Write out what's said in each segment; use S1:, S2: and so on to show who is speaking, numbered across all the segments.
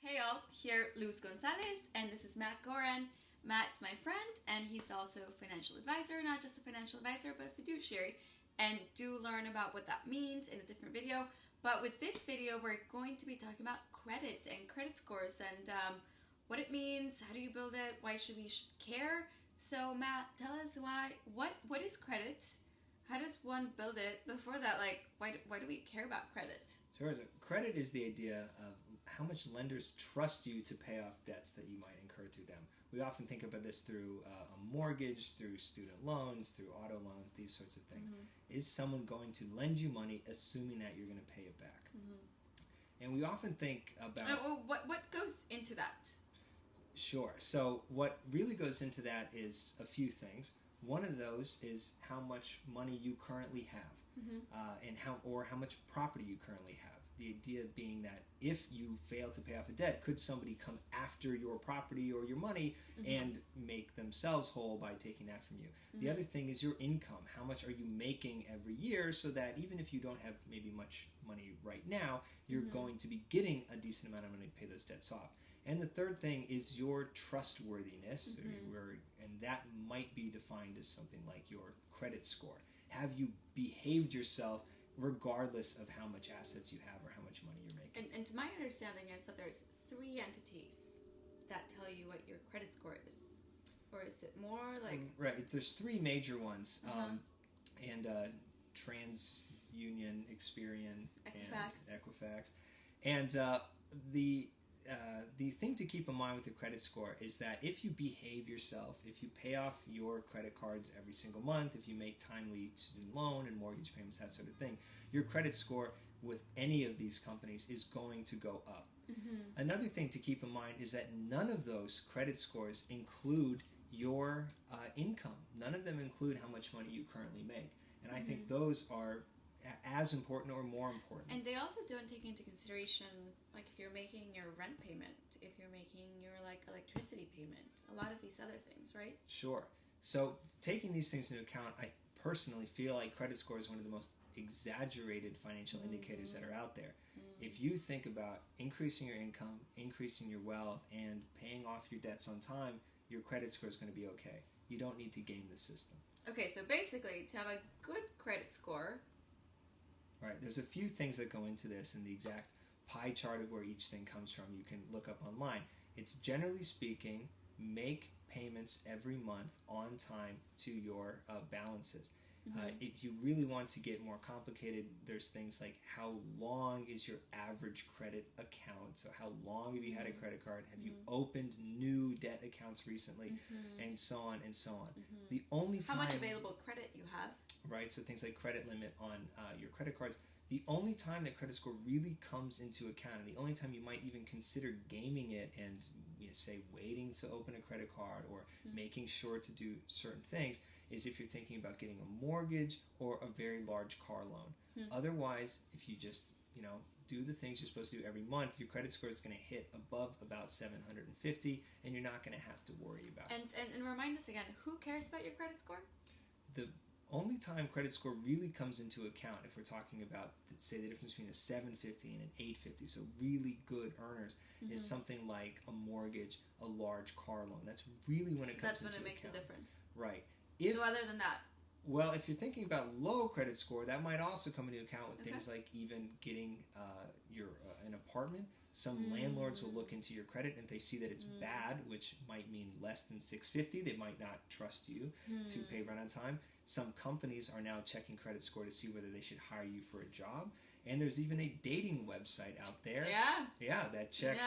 S1: Hey all, here Luz Gonzalez, and this is Matt Goran. Matt's my friend, and he's also a financial advisor, not just a financial advisor, but a fiduciary. And do learn about what that means in a different video. But with this video, we're going to be talking about credit and credit scores and what it means, how do you build it, why should we care? So Matt, tell us what is credit? How does one build it? Before that, why do we care about credit?
S2: Sure. So credit is the idea of how much lenders trust you to pay off debts that you might incur through them. We often think about this through a mortgage, through student loans, through auto loans, these sorts of things. Mm-hmm. Is someone going to lend you money assuming that you're going to pay it back? Mm-hmm. And we often think about...
S1: What goes into that?
S2: Sure. So what really goes into that is a few things. One of those is how much money you currently have, mm-hmm. And how much property you currently have. The idea being that if you fail to pay off a debt, could somebody come after your property or your money mm-hmm. and make themselves whole by taking that from you? Mm-hmm. The other thing is your income. How much are you making every year so that even if you don't have maybe much money right now, you're mm-hmm. going to be getting a decent amount of money to pay those debts off. And the third thing is your trustworthiness, mm-hmm. and that might be defined as something like your credit score. Have you behaved yourself regardless of how much assets you have or how much money you're making?
S1: And to my understanding is that there's 3 entities that tell you what your credit score is. Or is it more like...
S2: Right, there's 3 major ones. And TransUnion, Experian,
S1: Equifax.
S2: And Equifax. And the thing to keep in mind with the credit score is that if you behave yourself, if you pay off your credit cards every single month, if you make timely student loan and mortgage payments, that sort of thing, your credit score with any of these companies is going to go up. Mm-hmm. Another thing to keep in mind is that none of those credit scores include your income. None of them include how much money you currently make. And I think those are as important or more important.
S1: And they also don't take into consideration, like if you're making your rent payment, if you're making your electricity payment, a lot of these other things, right?
S2: Sure. So taking these things into account, I personally feel like credit score is one of the most exaggerated financial indicators that are out there. If you think about increasing your income, increasing your wealth, and paying off your debts on time, your credit score is going to be okay. You don't need to game the system.
S1: Okay, so basically, to have a good credit score...
S2: Right, there's a few things that go into this, and the exact pie chart of where each thing comes from you can look up online. It's generally speaking, make payments every month on time to your balances. If you really want to get more complicated, there's things like how long is your average credit account? So how long have you had a credit card? Have you opened new debt accounts recently? And so on and so on. The only time...
S1: How much available credit you have.
S2: Right, so things like credit limit on your credit cards. The only time that credit score really comes into account, and the only time you might even consider gaming it and say waiting to open a credit card or making sure to do certain things, is if you're thinking about getting a mortgage or a very large car loan. Otherwise, if you just do the things you're supposed to do every month, your credit score is going to hit above about 750, and you're not going to have to worry about it.
S1: And remind us again, who cares about your credit score?
S2: The only time credit score really comes into account, if we're talking about, say, the difference between a 750 and an 850, so really good earners, is something like a mortgage, a large car loan. That's really when it comes into account.
S1: That's when it makes a difference.
S2: Right.
S1: So other than that?
S2: Well, if you're thinking about low credit score, that might also come into account with things like even getting an apartment. Some landlords will look into your credit, and if they see that it's bad, which might mean less than 650, they might not trust you to pay rent on time. Some companies are now checking credit score to see whether they should hire you for a job. And there's even a dating website out there. Yeah, that checks,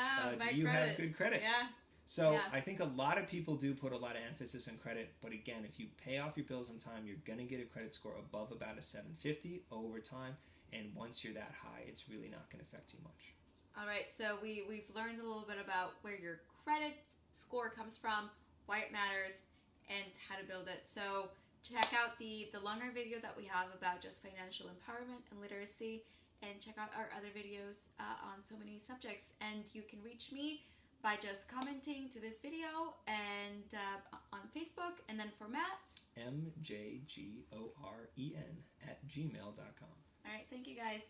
S2: do you have good credit?
S1: Yeah.
S2: So I think a lot of people do put a lot of emphasis on credit, but again, if you pay off your bills on time, you're going to get a credit score above about a 750 over time, and once you're that high, it's really not going to affect you much.
S1: All right, so we've learned a little bit about where your credit score comes from, why it matters, and how to build it. So check out the longer video that we have about just financial empowerment and literacy, and check out our other videos on so many subjects. And you can reach me by just commenting to this video and on Facebook, and then for Matt,
S2: MJGOREN @gmail.com.
S1: All right, thank you guys.